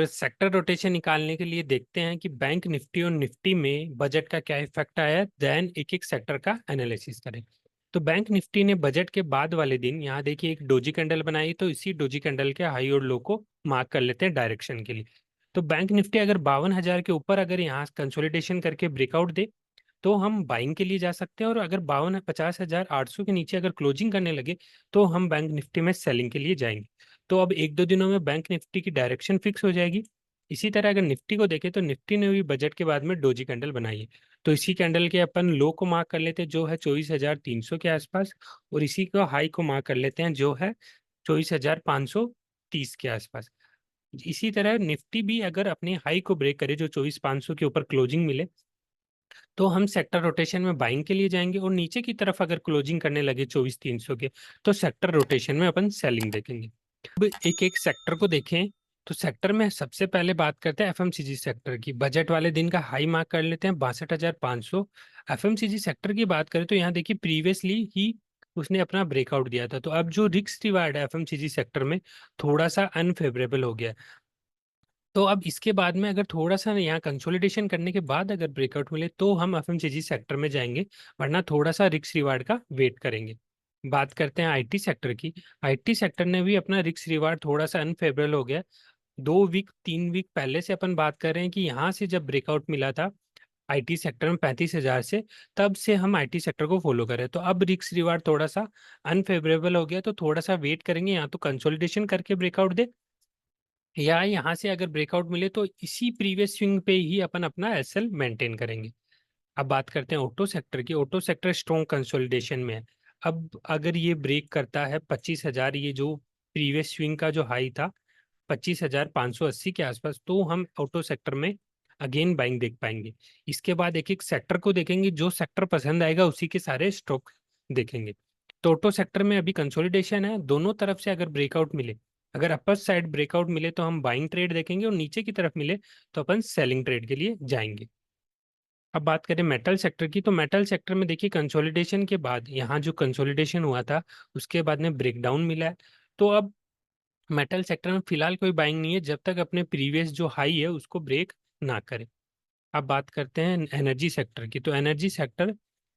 अगर sector rotation निकालने के लिए देखते हैं कि बैंक निफ्टी और निफ्टी में बजट का क्या इफेक्ट आया, देन एक एक सेक्टर का एनालिसिस करें। तो बैंक निफ्टी ने बजट के बाद वाले दिन यहाँ देखिए एक डोजी कैंडल बनाई, तो इसी डोजी कैंडल के हाई और लो को मार्क कर लेते हैं डायरेक्शन के लिए। तो बैंक निफ्टी अगर 52,000 के ऊपर अगर यहाँ कंसोलिडेशन करके ब्रेकआउट दे तो हम बाइंग के लिए जा सकते हैं, और अगर 50,800 के नीचे अगर क्लोजिंग करने लगे तो हम बैंक निफ्टी में सेलिंग के लिए जाएंगे। तो अब एक दो दिनों में बैंक निफ्टी की डायरेक्शन फिक्स हो जाएगी। इसी तरह अगर निफ्टी को देखें तो निफ्टी ने भी बजट के बाद में डोजी कैंडल बनाई है, तो इसी कैंडल के अपन लो को मार्क कर लेते हैं जो है 24,300 के आसपास, और इसी को हाई को मार्क कर लेते हैं जो है 24,530 के आसपास। इसी तरह निफ्टी भी अगर अपने हाई को ब्रेक करे जो 24,500 के ऊपर क्लोजिंग मिले तो हम सेक्टर रोटेशन में बाइंग के लिए जाएंगे, और नीचे की तरफ अगर क्लोजिंग करने लगे 24,300 के तो सेक्टर रोटेशन में अपन सेलिंग देखेंगे। अब एक एक सेक्टर को देखें तो सेक्टर में सबसे पहले बात करते हैं एफएमसीजी सेक्टर की। बजट वाले दिन का हाई मार्क कर लेते हैं 62,500। एफएमसीजी सेक्टर की बात करें तो यहाँ देखिए प्रीवियसली ही उसने अपना ब्रेकआउट दिया था, तो अब जो रिस्क रिवार्ड है एफएमसीजी सेक्टर में थोड़ा सा अनफेवरेबल हो गया। तो अब इसके बाद में अगर थोड़ा सा यहाँ कंसोलिडेशन करने के बाद अगर ब्रेकआउट मिले तो हम एफएमसीजी सेक्टर में जाएंगे, वरना थोड़ा सा रिस्क रिवार्ड का वेट करेंगे। बात करते हैं आईटी सेक्टर की। आईटी सेक्टर ने भी अपना रिस्क रिवार्ड थोड़ा सा अनफेवरेबल हो गया। 2 वीक 3 वीक पहले से अपन बात कर रहे हैं कि यहाँ से जब ब्रेकआउट मिला था आईटी सेक्टर में 35,000 से, तब से हम आईटी सेक्टर को फॉलो करें। तो अब रिस्क रिवार्ड थोड़ा सा अनफेवरेबल हो गया, तो थोड़ा सा वेट करेंगे, यहाँ तो कंसोलिडेशन करके ब्रेकआउट दे, या यहाँ से अगर ब्रेकआउट मिले तो इसी प्रीवियस स्विंग पे ही अपन अपना एसएल मेंटेन करेंगे। अब बात करते हैं ऑटो सेक्टर की। ऑटो सेक्टर स्ट्रॉन्ग कंसोलिडेशन में है। अब अगर ये ब्रेक करता है 25,000, ये जो प्रीवियस स्विंग का जो हाई था 25,580 के आसपास, तो हम ऑटो सेक्टर में अगेन बाइंग देख पाएंगे। इसके बाद एक एक सेक्टर को देखेंगे, जो सेक्टर पसंद आएगा उसी के सारे स्टॉक देखेंगे। तो ऑटो सेक्टर में अभी कंसोलिडेशन है, दोनों तरफ से अगर ब्रेकआउट मिले, अगर अपर साइड ब्रेकआउट मिले तो हम बाइंग ट्रेड देखेंगे, और नीचे की तरफ मिले तो अपन सेलिंग ट्रेड के लिए जाएंगे। अब बात करें मेटल सेक्टर की, तो मेटल सेक्टर में देखिए कंसोलिडेशन के बाद यहाँ जो कंसोलिडेशन हुआ था उसके बाद में ब्रेकडाउन मिला है। तो अब मेटल सेक्टर में फिलहाल कोई बाइंग नहीं है जब तक अपने प्रीवियस जो हाई है उसको ब्रेक ना करे। अब बात करते हैं एनर्जी सेक्टर की। तो एनर्जी सेक्टर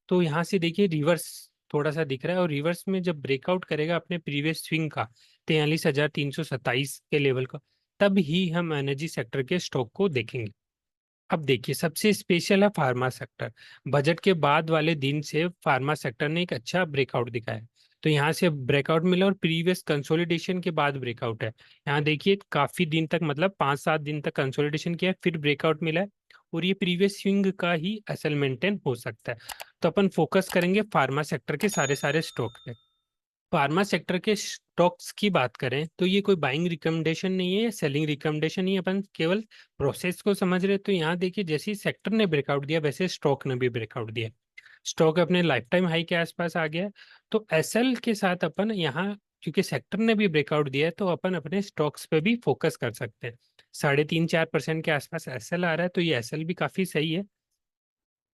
तो यहाँ से देखिए रिवर्स थोड़ा सा दिख रहा है, और रिवर्स में जब ब्रेकआउट करेगा अपने प्रीवियस स्विंग का 43,327 के लेवल का, तब ही हम एनर्जी सेक्टर के स्टॉक को देखेंगे। अब देखिए सबसे स्पेशल है फार्मा सेक्टर। बजट के बाद वाले दिन से फार्मा सेक्टर ने एक अच्छा ब्रेकआउट दिखाया। तो यहाँ से ब्रेकआउट मिला और प्रीवियस कंसोलिडेशन के बाद ब्रेकआउट है। यहाँ देखिए काफी दिन तक मतलब 5-7 दिन तक कंसोलिडेशन किया है, फिर ब्रेकआउट मिला है, और ये प्रीवियस स्विंग का ही असल मेंटेन हो सकता है। तो अपन फोकस करेंगे फार्मा सेक्टर के सारे सारे स्टॉक पे। फार्मा सेक्टर के स्टॉक्स की बात करें तो ये कोई बाइंग रिकमेंडेशन नहीं है, सेलिंग रिकमेंडेशन नहीं है, अपन केवल प्रोसेस को समझ रहे। तो यहाँ देखिए जैसे ही सेक्टर ने ब्रेकआउट दिया वैसे स्टॉक ने भी ब्रेकआउट दिया। स्टॉक अपने लाइफ टाइम हाई के आसपास आ गया है। तो एसएल के साथ अपन यहाँ, क्योंकि सेक्टर ने भी ब्रेकआउट दिया है, तो अपन अपने स्टॉक्स पे भी फोकस कर सकते हैं। 3.5-4% के आसपास एसएल आ रहा है, तो ये एसएल भी काफी सही है।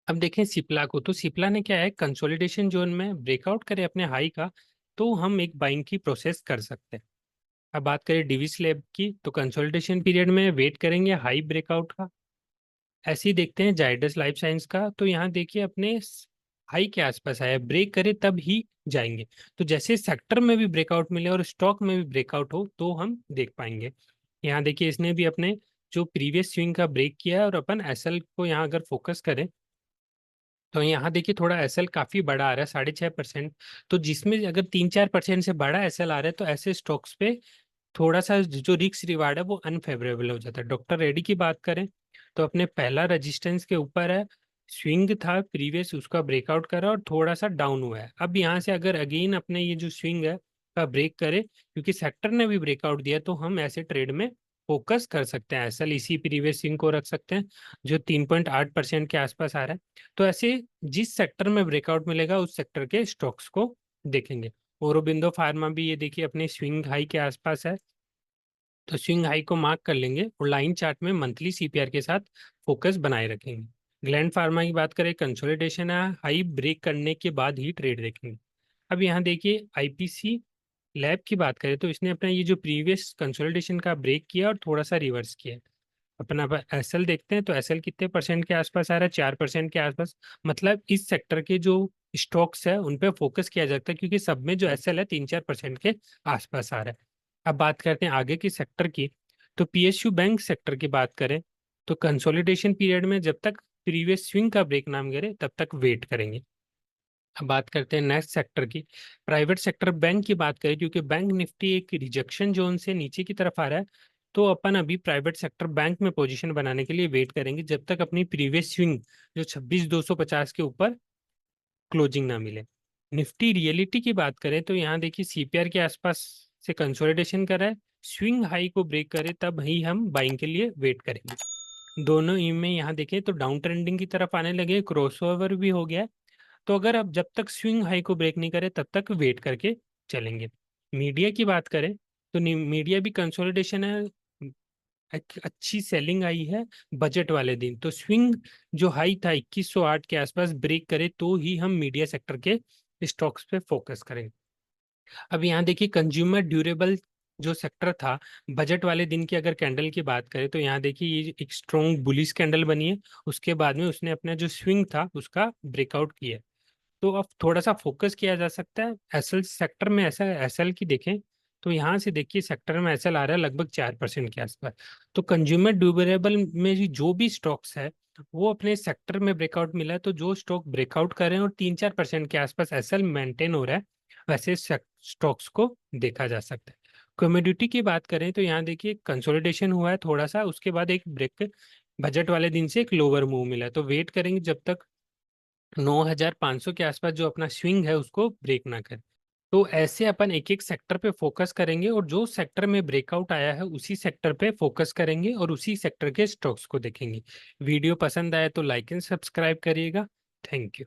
अब देखें सिप्ला को, तो सिप्ला ने क्या है कंसोलिडेशन जोन में ब्रेकआउट करे अपने हाई का, तो हम एक बाइंग की प्रोसेस कर सकते हैं। अब बात करें डिविस लैब की, तो कंसोलिडेशन पीरियड में वेट करेंगे हाई ब्रेकआउट का। ऐसे ही देखते हैं जाइडस लाइफ साइंस का, तो यहाँ देखिए अपने हाई के आसपास आया, ब्रेक करे तब ही जाएंगे। तो जैसे सेक्टर में भी ब्रेकआउट मिले और स्टॉक में भी ब्रेकआउट हो तो हम देख पाएंगे। यहाँ देखिए इसने भी अपने जो प्रीवियस स्विंग का ब्रेक किया है, और अपन एसएल को यहाँ अगर फोकस करें तो यहाँ देखिए थोड़ा एसएल काफी बड़ा आ रहा है 6.5%। तो जिसमें अगर 3-4% से बड़ा एसएल आ रहा है तो ऐसे स्टॉक्स पे थोड़ा सा जो रिस्क रिवार्ड है वो अनफेवरेबल हो जाता है। डॉक्टर रेड्डी की बात करें तो अपने पहला रेजिस्टेंस के ऊपर है, स्विंग था प्रीवियस उसका ब्रेकआउट करा और थोड़ा सा डाउन हुआ है। अब यहाँ से अगर अगेन अपने ये जो स्विंग है का ब्रेक करे, क्योंकि सेक्टर ने भी ब्रेकआउट दिया, तो हम ऐसे ट्रेड में फोकस कर सकते हैं। एसएल इसी प्रीवियस स्विंग को रख सकते हैं जो 3.8% के आसपास आ रहा है। तो ऐसे जिस सेक्टर में ब्रेकआउट मिलेगा उस सेक्टर के स्टॉक्स को देखेंगे। औरोबिंदो फार्मा भी ये देखिए अपने स्विंग हाई के आसपास है, तो स्विंग हाई को मार्क कर लेंगे और लाइन चार्ट में मंथली सीपीआर के साथ फोकस बनाए रखेंगे। ग्लैंड फार्मा की बात करें कंसोलिडेशन है, हाई ब्रेक करने के बाद ही ट्रेड देखेंगे। अब यहाँ देखिए आईपीसी लैब की बात करें तो इसने अपना ये जो प्रीवियस कंसोलिडेशन का ब्रेक किया और थोड़ा सा रिवर्स किया। अपना एसएल देखते हैं तो एसएल कितने परसेंट के आसपास आ रहा है, 4% के आसपास। मतलब इस सेक्टर के जो स्टॉक्स है उन पे फोकस किया जाता है, क्योंकि सब में जो एसएल है 3-4% के आसपास आ रहा है। अब बात करते हैं आगे की सेक्टर की। तो पीएसयू बैंक सेक्टर की बात करें तो कंसोलिडेशन पीरियड में जब तक प्रीवियस स्विंग का ब्रेक नाम गिरे तब तक वेट करेंगे। अब बात करते हैं नेक्स्ट सेक्टर की। प्राइवेट सेक्टर बैंक की बात करें, क्योंकि बैंक निफ्टी एक रिजेक्शन जोन से नीचे की तरफ आ रहा है, तो अपन अभी प्राइवेट सेक्टर बैंक में पोजीशन बनाने के लिए वेट करेंगे जब तक अपनी प्रीवियस स्विंग जो 26,250 के ऊपर क्लोजिंग ना मिले। निफ्टी रियलिटी की बात करें तो यहाँ देखिए सीपीआर के आसपास से कंसोलिडेशन कर रहा है, स्विंग हाई को ब्रेक करे तब ही हम बाइंग के लिए वेट करेंगे। दोनों ई में यहाँ देखें तो डाउन ट्रेंडिंग की तरफ आने लगे, क्रॉसओवर भी हो गया है। तो अगर अब जब तक स्विंग हाई को ब्रेक नहीं करे तब तक वेट करके चलेंगे। मीडिया की बात करें तो मीडिया भी कंसोलिडेशन है, अच्छी सेलिंग आई है बजट वाले दिन। तो स्विंग जो हाई था 2108 के आसपास ब्रेक करे तो ही हम मीडिया सेक्टर के स्टॉक्स पे फोकस करें। अब यहाँ देखिए कंज्यूमर ड्यूरेबल जो सेक्टर था, बजट वाले दिन की अगर कैंडल की बात करें तो यहाँ देखिए ये एक स्ट्रॉन्ग बुलिश कैंडल बनी है। उसके बाद में उसने अपना जो स्विंग था उसका ब्रेकआउट किया। तो अब थोड़ा सा फोकस किया जा सकता है एसएल सेक्टर में। ऐसा एसएल की देखें तो यहाँ से देखिए सेक्टर में एसएल आ रहा है लगभग 4% के आसपास। तो कंज्यूमर ड्यूरेबल में जो भी स्टॉक्स है वो अपने सेक्टर में ब्रेकआउट मिला है, तो जो स्टॉक ब्रेकआउट कर रहे हैं और 3-4% के आसपास एसएल मेंटेन हो रहा है वैसे स्टॉक्स को देखा जा सकता है। कमोडिटी की बात करें तो यहाँ देखिए कंसोलिडेशन हुआ है थोड़ा सा, उसके बाद एक ब्रेक बजट वाले दिन से एक लोअर मूव मिला है। तो वेट करेंगे जब तक 9,500 के आसपास जो अपना स्विंग है उसको ब्रेक ना करे। तो ऐसे अपन एक एक सेक्टर पे फोकस करेंगे और जो सेक्टर में ब्रेकआउट आया है उसी सेक्टर पे फोकस करेंगे और उसी सेक्टर के स्टॉक्स को देखेंगे। वीडियो पसंद आए तो लाइक एंड सब्सक्राइब करिएगा। Thank you.